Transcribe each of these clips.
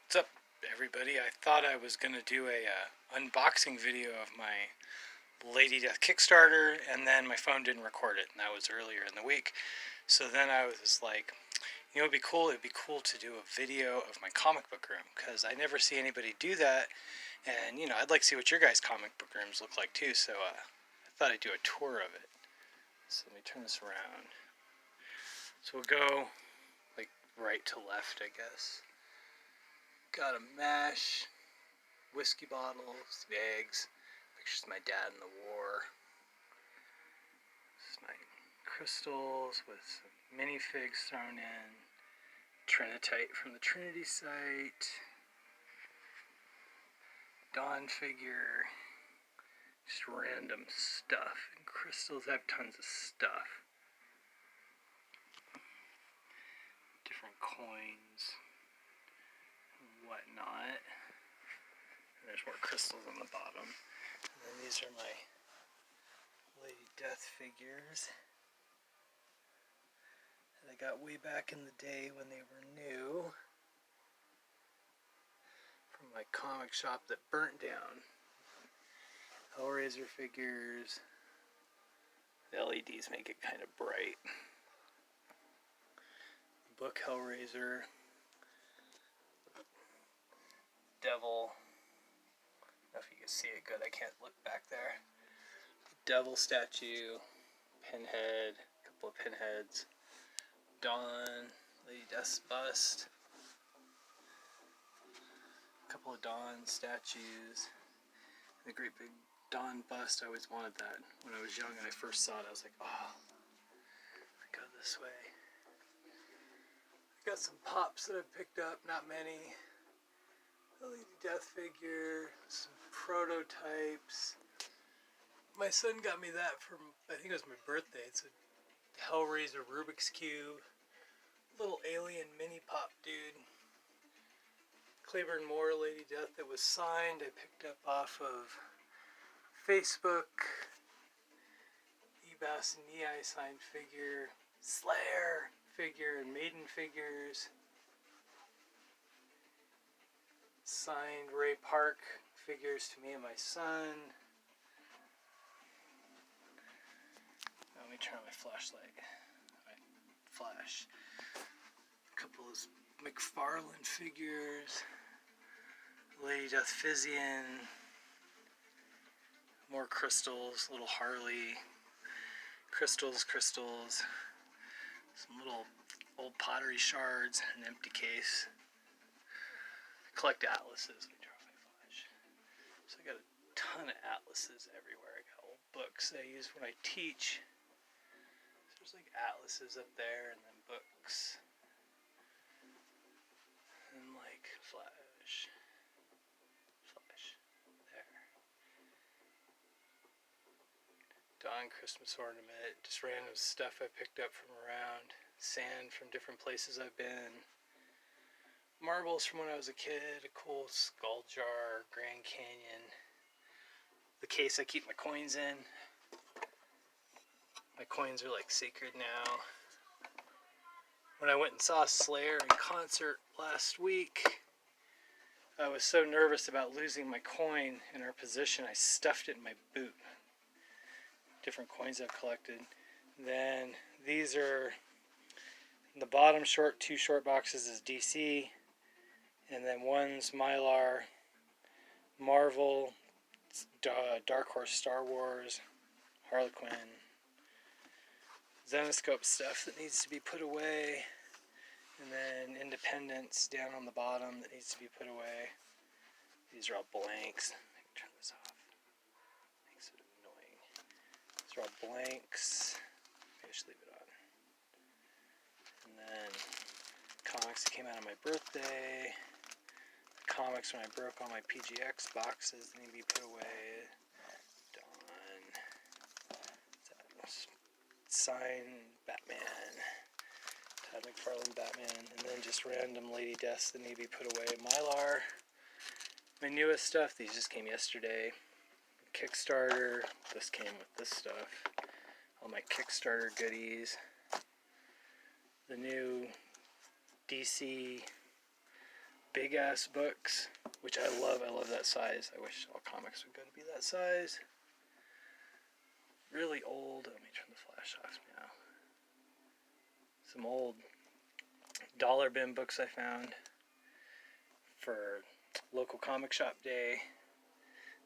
What's up, everybody? I thought I was going to do a unboxing video of my Lady Death Kickstarter, and then my phone didn't record it, and that was earlier in the week. So then I was like, you know, it'd be cool to do a video of my comic book room, because I never see anybody do that, and, you know, I'd like to see what your guys' comic book rooms look like, too, so I thought I'd do a tour of it. So let me turn this around. So we'll go, like, right to left, I guess. Got a mash, whiskey bottle, some eggs, pictures of my dad in the war. This is my crystals with some minifigs thrown in, Trinitite from the Trinity site, Dawn figure, just random stuff. And crystals, I have tons of stuff. Different coins and whatnot. And there's more crystals on the bottom. And then these are my Lady Death figures that I got way back in the day when they were new from my comic shop that burnt down. Hellraiser figures. The LEDs make it kind of bright. Book Hellraiser. Devil. I don't know if you can see it good, I can't look back there. Devil statue. Pinhead. A couple of pinheads. Dawn. Lady Death's bust. A couple of Dawn statues. The great big Dawn bust. I always wanted that. When I was young and I first saw it, I was like, oh, I go this way. Got some pops that I've picked up, not many. The Lady Death figure, some prototypes. My son got me that for, I think it was my birthday. It's a Hellraiser Rubik's Cube. Little alien mini pop dude. Claiborne Moore Lady Death that was signed. I picked up off of Facebook. Ebas and Nei signed figure. Slayer figure and Maiden figures. Signed Ray Park figures to me and my son. Let me turn on my flashlight. Flash. A couple of McFarlane figures. Lady Death Physian. More crystals. Little Harley. Crystals. Some little old pottery shards. An empty case. I collect atlases. Let me turn on my flash. So I got a ton of atlases everywhere. I got old books that I use when I teach. So there's like atlases up there and then books. And like flash. There. Dawn Christmas ornament. Just random stuff I picked up from around. Sand from different places I've been. Marbles from when I was a kid. A cool skull jar. Grand Canyon. The case I keep my coins in. My coins are like sacred now. When I went and saw Slayer in concert last week, I was so nervous about losing my coin in our position, I stuffed it in my boot. Different coins I've collected. Then these are, the bottom two short boxes is DC, and then one's Mylar, Marvel, Dark Horse Star Wars, Harlequin, Zenoscope stuff that needs to be put away, and then Independence down on the bottom that needs to be put away. These are all blanks. Let me turn this off. Makes it annoying. These are all blanks. Maybe I should leave it on. And then comics that came out on my birthday. Comics when I broke all my PGX boxes that need to be put away. Dawn. Signed Batman. Todd McFarlane Batman. And then just random Lady Deaths that need to be put away. Mylar. My newest stuff. These just came yesterday. Kickstarter. This came with this stuff. All my Kickstarter goodies. The new DC big ass books, which I love. I love that size. I wish all comics would go to be that size. Really old. Let me turn the flash off now. Some old dollar bin books I found for local comic shop day.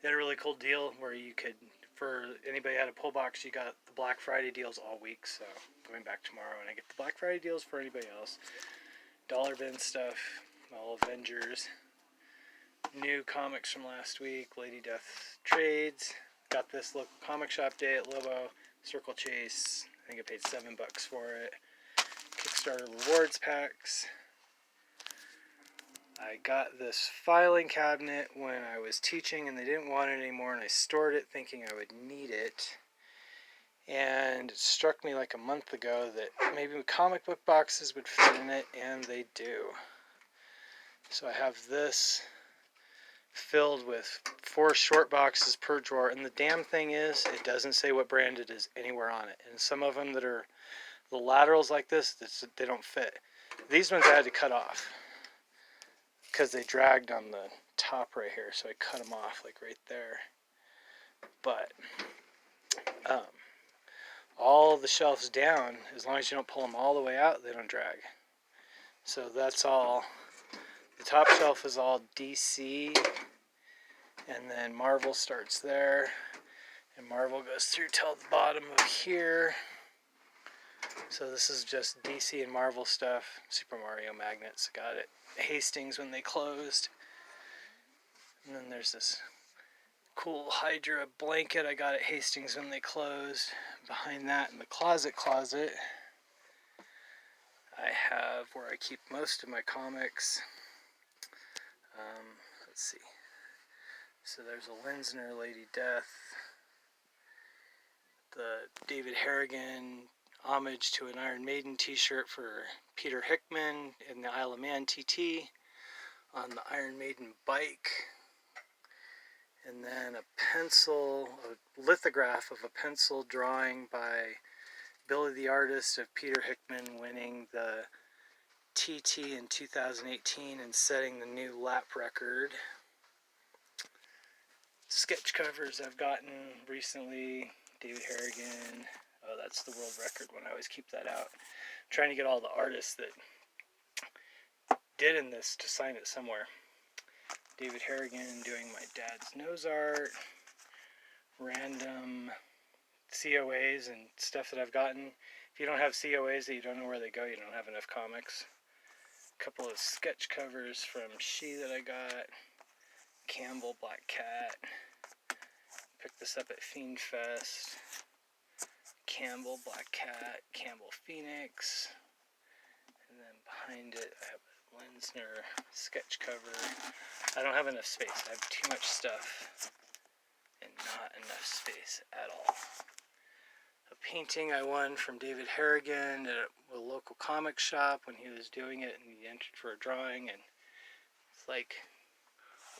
They had a really cool deal where you could, for anybody who had a pull box, you got the Black Friday deals all week. So going back tomorrow and I get the Black Friday deals for anybody else. Dollar bin stuff, all Avengers. New comics from last week, Lady Death trades. Got this local comic shop day at Lobo. Circle Chase. I think I paid $7 for it. Kickstarter rewards packs. I got this filing cabinet when I was teaching and they didn't want it anymore, and I stored it thinking I would need it. And it struck me like a month ago that maybe comic book boxes would fit in it, and they do. So I have this filled with 4 short boxes per drawer, and the damn thing is, it doesn't say what brand it is anywhere on it. And some of them that are the laterals like this, they don't fit. These ones I had to cut off because they dragged on the top right here, so I cut them off like right there. But all the shelves down, as long as you don't pull them all the way out, they don't drag. So that's all. The top shelf is all DC, and then Marvel starts there, and Marvel goes through till the bottom of here. So this is just DC and Marvel stuff. Super Mario magnets, got it at Hastings when they closed. And then there's this cool Hydra blanket I got at Hastings when they closed. Behind that, in the closet, I have where I keep most of my comics. Let's see. So there's a Linsner Lady Death, the David Harrigan homage to an Iron Maiden t-shirt for Peter Hickman in the Isle of Man TT on the Iron Maiden bike, and then a lithograph of a pencil drawing by Billy the Artist of Peter Hickman winning the TT in 2018 and setting the new lap record. Sketch covers I've gotten recently, David Harrigan. Oh, that's the world record one. I always keep that out. I'm trying to get all the artists that did in this to sign it somewhere. David Harrigan doing my dad's nose art. Random COAs and stuff that I've gotten. If you don't have COAs that you don't know where they go, you don't have enough comics. A couple of sketch covers from She that I got. Campbell Black Cat. Picked this up at Fiend Fest. Campbell Black Cat, Campbell Phoenix, and then behind it I have a Linsner sketch cover. I don't have enough space. I have too much stuff and not enough space at all. A painting I won from David Harrigan at a local comic shop when he was doing it, and he entered for a drawing, and it's like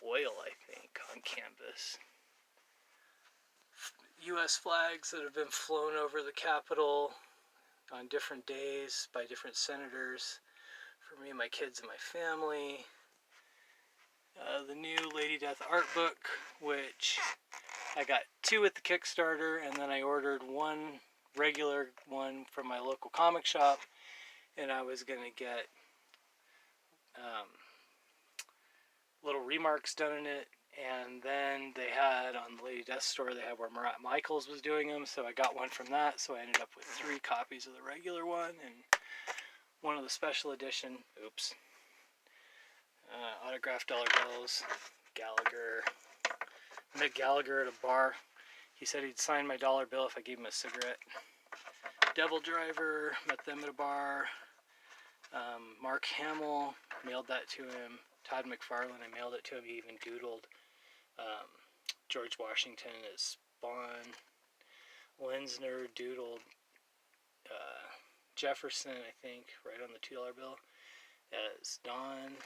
oil, I think, on canvas. U.S. flags that have been flown over the Capitol on different days by different senators for me, my kids, and my family. The new Lady Death art book, which I got 2 at the Kickstarter, and then I ordered 1 regular one from my local comic shop, and I was going to get little remarks done in it. And then they had on the Lady Death store, they had where Marat Michaels was doing them, so I got one from that. So I ended up with 3 copies of the regular one and one of the special edition. Oops. Autographed dollar bills. Gallagher. Met Gallagher at a bar. He said he'd sign my dollar bill if I gave him a cigarette. Devil Driver. Met them at a bar. Mark Hamill. Mailed that to him. Todd McFarlane, I mailed it to him. He even doodled George Washington as Spawn. Linsner doodled Jefferson, I think, right on the $2 bill as Don.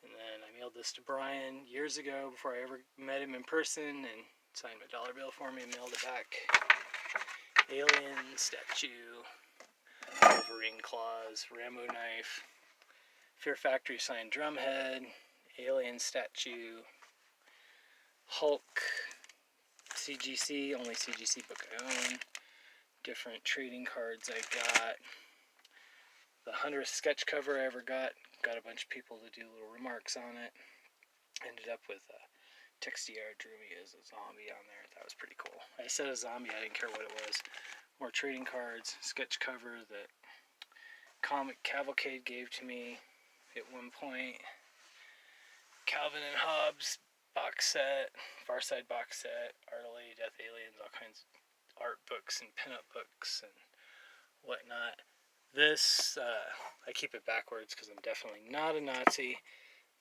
And then I mailed this to Brian years ago before I ever met him in person, and signed my dollar bill for me and mailed it back. Alien statue, Wolverine claws, Rambo knife, Fear Factory signed Drumhead, Alien statue, Hulk, CGC, only CGC book I own, different trading cards I got, the 100th sketch cover I ever got a bunch of people to do little remarks on it. Ended up with Textier drew me as a zombie on there. That was pretty cool. I said a zombie, I didn't care what it was. More trading cards, sketch cover that Comic Cavalcade gave to me at one point. Calvin and Hobbes box set, Far Side box set, Art of Lady Death, Aliens, all kinds of art books and pinup books and whatnot. This, I keep it backwards because I'm definitely not a Nazi.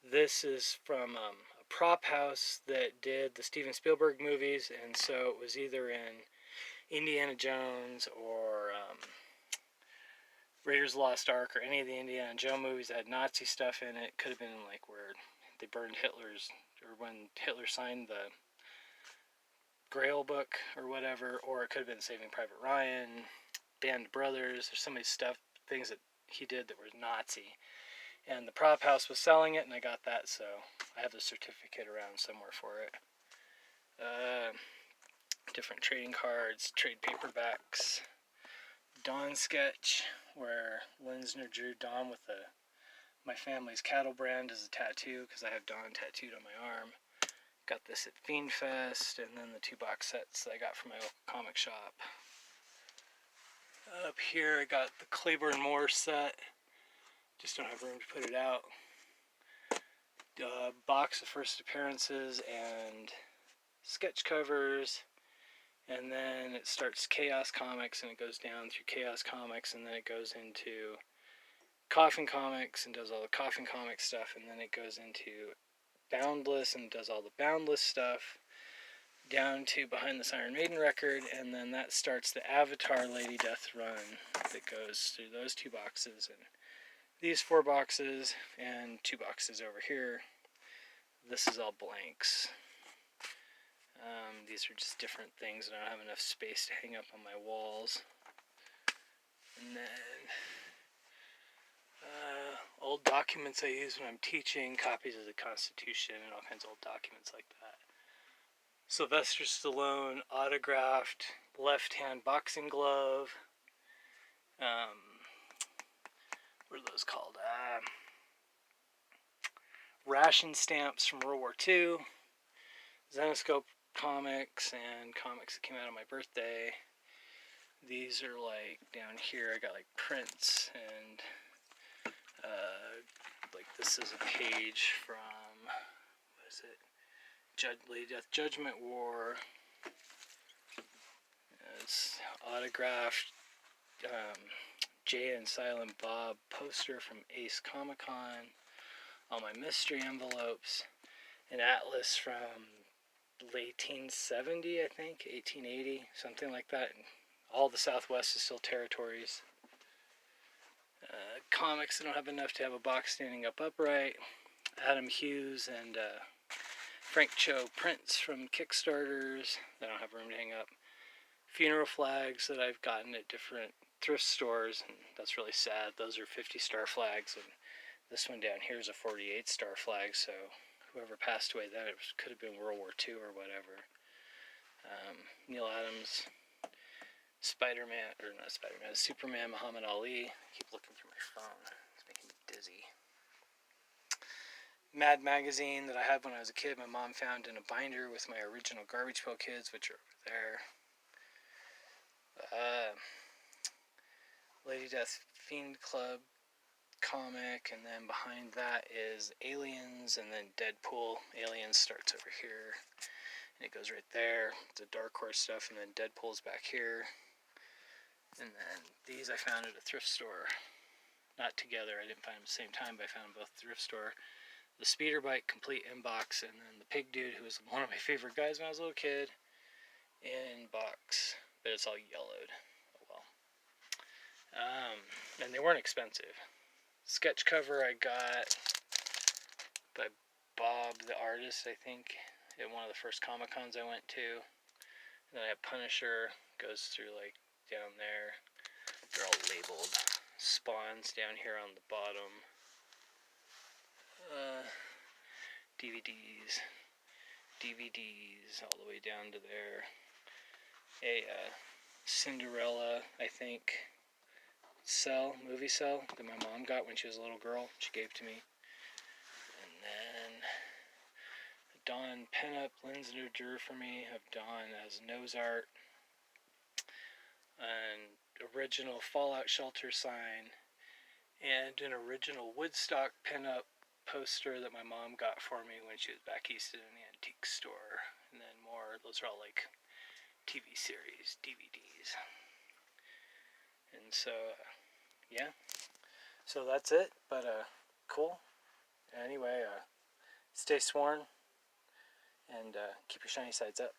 This is from a prop house that did the Steven Spielberg movies, and so it was either in Indiana Jones or Raiders of the Lost Ark or any of the Indiana Jones movies that had Nazi stuff in it. Could have been like where they burned Hitler's, or when Hitler signed the Grail book or whatever, or it could have been Saving Private Ryan, Band of Brothers, or some of these stuff, things that he did that were Nazi. And the prop house was selling it, and I got that, so I have the certificate around somewhere for it. Different trading cards, trade paperbacks, Dawn sketch, where Linsner drew Dawn with my family's cattle brand as a tattoo, because I have Dawn tattooed on my arm. Got this at Fiend Fest, and then the 2 box sets that I got from my local comic shop. Up here I got the Claiborne Moore set. Just don't have room to put it out. Box of first appearances and sketch covers, and then it starts Chaos Comics, and it goes down through Chaos Comics, and then it goes into Coffin Comics and does all the Coffin Comics stuff, and then it goes into Boundless and does all the Boundless stuff, down to Behind the Iron Maiden record, and then that starts the Avatar Lady Death run that goes through those 2 boxes, and these 4 boxes, and 2 boxes over here. This is all blanks. These are just different things, and I don't have enough space to hang up on my walls. And then old documents I use when I'm teaching, copies of the Constitution, and all kinds of old documents like that. Sylvester Stallone autographed left-hand boxing glove. What are those called? Ration stamps from World War II. Zenoscope comics and comics that came out on my birthday. These are like down here. I got like prints and like this is a page from, what is it? Lady Death Judgment War. It's autographed Jay and Silent Bob poster from Ace Comic Con. All my mystery envelopes. An atlas from 1870, I think, 1880, something like that. All the Southwest is still territories. Comics, I don't have enough to have a box standing up upright. Adam Hughes and Frank Cho prints from Kickstarters that I don't have room to hang up. Funeral flags that I've gotten at different thrift stores, and that's really sad. Those are 50-star flags, and this one down here is a 48-star flag, so whoever passed away then, it could have been World War II or whatever. Neil Adams, Spider-Man, or not Spider-Man, Superman, Muhammad Ali. I keep looking through my phone. It's making me dizzy. Mad Magazine that I had when I was a kid, my mom found in a binder with my original Garbage Pail Kids, which are over there. Lady Death Fiend Club comic, and then behind that is Aliens, and then Deadpool. Aliens starts over here, and it goes right there. The Dark Horse stuff, and then Deadpool's back here. And then these I found at a thrift store. Not together, I didn't find them at the same time, but I found them both at the thrift store. The Speeder Bike complete in box, and then the Pig Dude, who was one of my favorite guys when I was a little kid, in box. But it's all yellowed. Oh well. And they weren't expensive. Sketch cover I got by Bob the artist, I think, at one of the first Comic Cons I went to. And then I have Punisher, goes through like down there. They're all labeled. Spawns down here on the bottom. DVDs all the way down to there. A Cinderella, I think, movie cell that my mom got when she was a little girl. She gave to me. And then Dawn pinup Lindsay drew for me of Dawn as nose art. An original Fallout Shelter sign. And an original Woodstock pinup poster that my mom got for me when she was back east in an antique store. And then more, those are all like TV series, DVDs. And so, yeah. So that's it, but cool. Anyway, stay sworn and keep your shiny sides up.